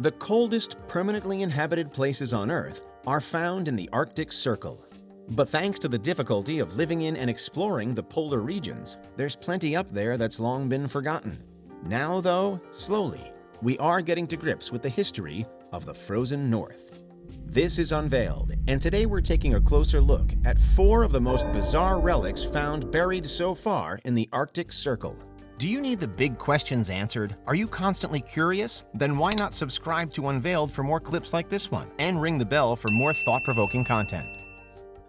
The coldest permanently inhabited places on Earth are found in the Arctic Circle. But thanks to the difficulty of living in and exploring the polar regions, there's plenty up there that's long been forgotten. Now, though, slowly, we are getting to grips with the history of the frozen North. This is Unveiled, and today we're taking a closer look at 4 of the most bizarre relics found buried so far in the Arctic Circle. Do you need the big questions answered? Are you constantly curious? Then why not subscribe to Unveiled for more clips like this one, and ring the bell for more thought-provoking content.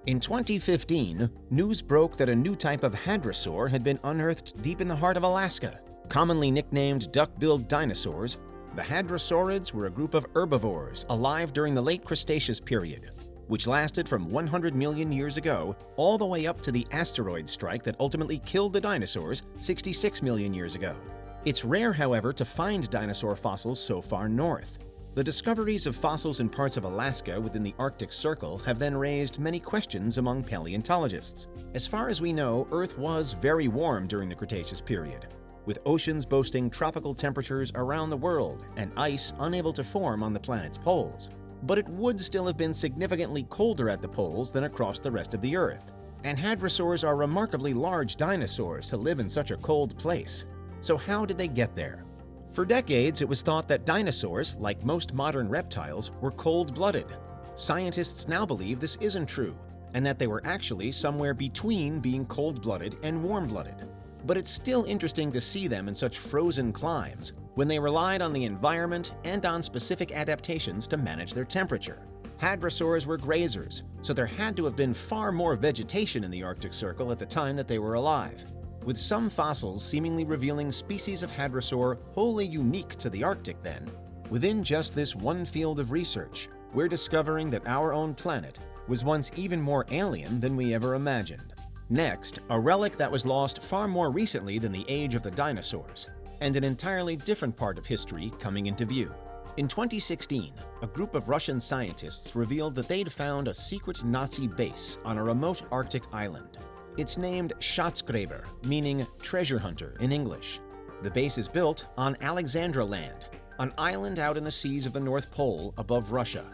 In 2015, news broke that a new type of hadrosaur had been unearthed deep in the heart of Alaska. Commonly nicknamed duck-billed dinosaurs, the hadrosaurids were a group of herbivores alive during the late Cretaceous period, which lasted from 100 million years ago all the way up to the asteroid strike that ultimately killed the dinosaurs 66 million years ago. It's rare, however, to find dinosaur fossils so far north. The discoveries of fossils in parts of Alaska within the Arctic Circle have then raised many questions among paleontologists. As far as we know, Earth was very warm during the Cretaceous period, with oceans boasting tropical temperatures around the world and ice unable to form on the planet's poles. But it would still have been significantly colder at the poles than across the rest of the Earth. And hadrosaurs are remarkably large dinosaurs to live in such a cold place. So how did they get there? For decades, it was thought that dinosaurs, like most modern reptiles, were cold-blooded. Scientists now believe this isn't true, and that they were actually somewhere between being cold-blooded and warm-blooded. But it's still interesting to see them in such frozen climes, when they relied on the environment and on specific adaptations to manage their temperature. Hadrosaurs were grazers, so there had to have been far more vegetation in the Arctic Circle at the time that they were alive, with some fossils seemingly revealing species of hadrosaur wholly unique to the Arctic then. Within just this one field of research, we're discovering that our own planet was once even more alien than we ever imagined. Next, a relic that was lost far more recently than the age of the dinosaurs, and an entirely different part of history coming into view. In 2016, a group of Russian scientists revealed that they'd found a secret Nazi base on a remote Arctic island. It's named Schatzgräber, meaning treasure hunter in English. The base is built on Alexandra Land, an island out in the seas of the North Pole above Russia.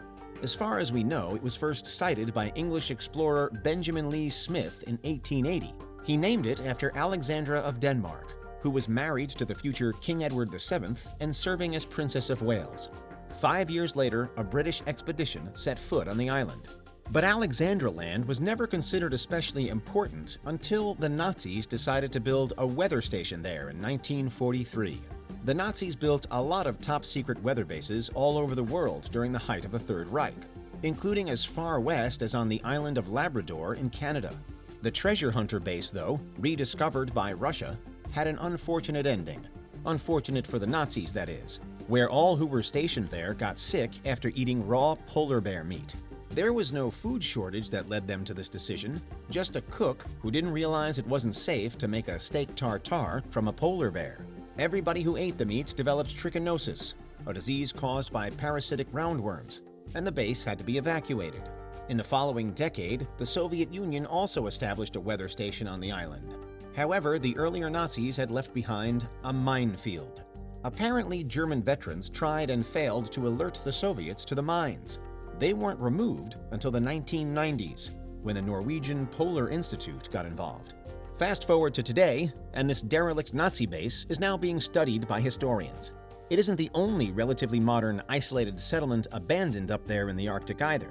As far as we know, it was first sighted by English explorer Benjamin Lee Smith in 1880. He named it after Alexandra of Denmark, who was married to the future King Edward VII and serving as Princess of Wales. 5 years later, a British expedition set foot on the island. But Alexandra Land was never considered especially important until the Nazis decided to build a weather station there in 1943. The Nazis built a lot of top-secret weather bases all over the world during the height of the Third Reich, including as far west as on the island of Labrador in Canada. The treasure hunter base, though, rediscovered by Russia, had an unfortunate ending. Unfortunate for the Nazis, that is, where all who were stationed there got sick after eating raw polar bear meat. There was no food shortage that led them to this decision, just a cook who didn't realize it wasn't safe to make a steak tartare from a polar bear. Everybody who ate the meat developed trichinosis, a disease caused by parasitic roundworms, and the base had to be evacuated. In the following decade, the Soviet Union also established a weather station on the island. However, the earlier Nazis had left behind a minefield. Apparently, German veterans tried and failed to alert the Soviets to the mines. They weren't removed until the 1990s, when the Norwegian Polar Institute got involved. Fast forward to today, and this derelict Nazi base is now being studied by historians. It isn't the only relatively modern, isolated settlement abandoned up there in the Arctic either.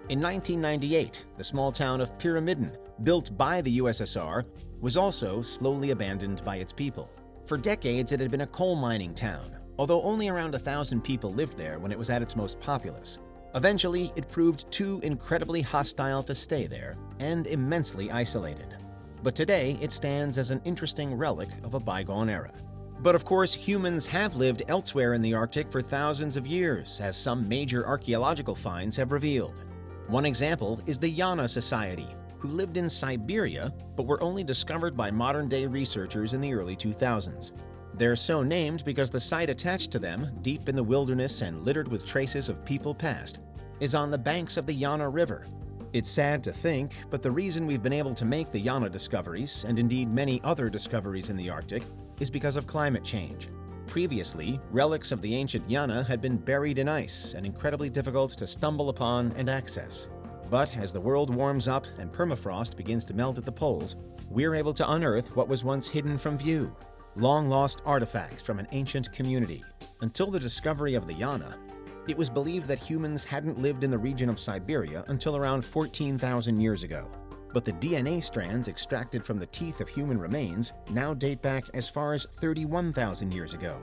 In 1998, the small town of Pyramiden, built by the USSR, was also slowly abandoned by its people. For decades, it had been a coal mining town, although only around 1,000 people lived there when it was at its most populous. Eventually, it proved too incredibly hostile to stay there, and immensely isolated. But today, it stands as an interesting relic of a bygone era. But of course, humans have lived elsewhere in the Arctic for thousands of years, as some major archaeological finds have revealed. One example is the Yana Society, who lived in Siberia but were only discovered by modern-day researchers in the early 2000s. They're so named because the site attached to them, deep in the wilderness and littered with traces of people past, is on the banks of the Yana River. It's sad to think, but the reason we've been able to make the Yana discoveries, and indeed many other discoveries in the Arctic, is because of climate change. Previously, relics of the ancient Yana had been buried in ice and incredibly difficult to stumble upon and access. But as the world warms up and permafrost begins to melt at the poles, we're able to unearth what was once hidden from view, long-lost artifacts from an ancient community. Until the discovery of the Yana, it was believed that humans hadn't lived in the region of Siberia until around 14,000 years ago. But the DNA strands extracted from the teeth of human remains now date back as far as 31,000 years ago.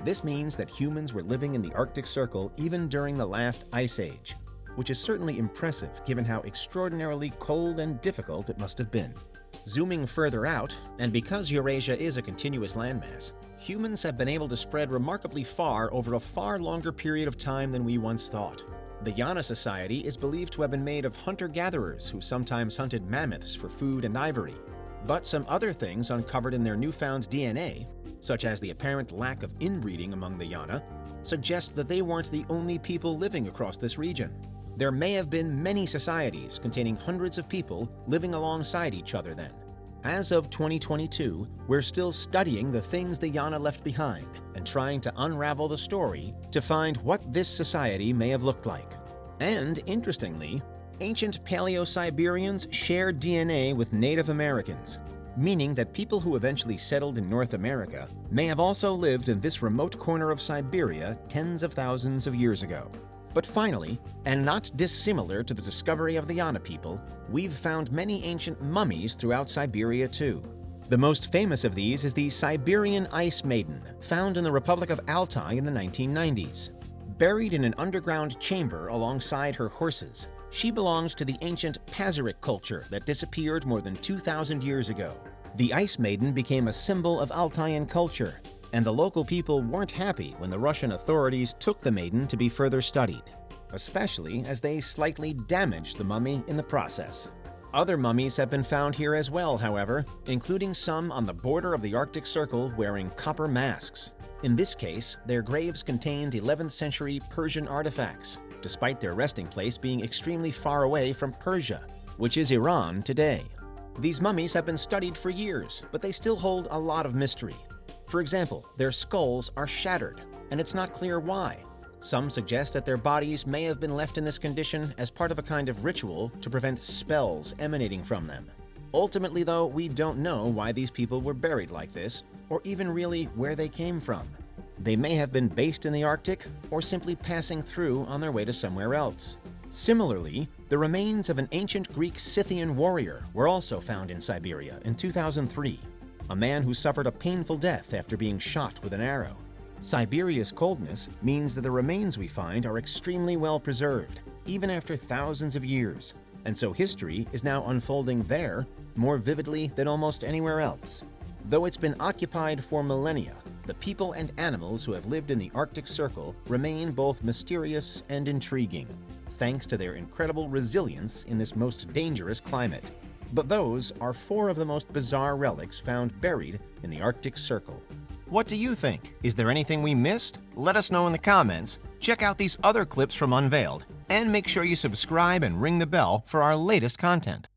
This means that humans were living in the Arctic Circle even during the last ice age, which is certainly impressive given how extraordinarily cold and difficult it must have been. Zooming further out, and because Eurasia is a continuous landmass, humans have been able to spread remarkably far over a far longer period of time than we once thought. The Yana Society is believed to have been made of hunter-gatherers who sometimes hunted mammoths for food and ivory. But some other things uncovered in their newfound DNA, such as the apparent lack of inbreeding among the Yana, suggest that they weren't the only people living across this region. There may have been many societies containing hundreds of people living alongside each other then. As of 2022, we're still studying the things the Yana left behind and trying to unravel the story to find what this society may have looked like. And interestingly, ancient Paleo-Siberians shared DNA with Native Americans, meaning that people who eventually settled in North America may have also lived in this remote corner of Siberia tens of thousands of years ago. But finally, and not dissimilar to the discovery of the Yana people, we've found many ancient mummies throughout Siberia too. The most famous of these is the Siberian Ice Maiden, found in the Republic of Altai in the 1990s. Buried in an underground chamber alongside her horses, she belongs to the ancient Pazyryk culture that disappeared more than 2,000 years ago. The Ice Maiden became a symbol of Altaian culture, and the local people weren't happy when the Russian authorities took the maiden to be further studied, especially as they slightly damaged the mummy in the process. Other mummies have been found here as well, however, including some on the border of the Arctic Circle wearing copper masks. In this case, their graves contained 11th century Persian artifacts, despite their resting place being extremely far away from Persia, which is Iran today. These mummies have been studied for years, but they still hold a lot of mystery. For example, their skulls are shattered, and it's not clear why. Some suggest that their bodies may have been left in this condition as part of a kind of ritual to prevent spells emanating from them. Ultimately, though, we don't know why these people were buried like this, or even really where they came from. They may have been based in the Arctic, or simply passing through on their way to somewhere else. Similarly, the remains of an ancient Greek Scythian warrior were also found in Siberia in 2003. A man who suffered a painful death after being shot with an arrow. Siberia's coldness means that the remains we find are extremely well preserved, even after thousands of years, and so history is now unfolding there more vividly than almost anywhere else. Though it's been occupied for millennia, the people and animals who have lived in the Arctic Circle remain both mysterious and intriguing, thanks to their incredible resilience in this most dangerous climate. But those are 4 of the most bizarre relics found buried in the Arctic Circle. What do you think? Is there anything we missed? Let us know in the comments. Check out these other clips from Unveiled, and make sure you subscribe and ring the bell for our latest content.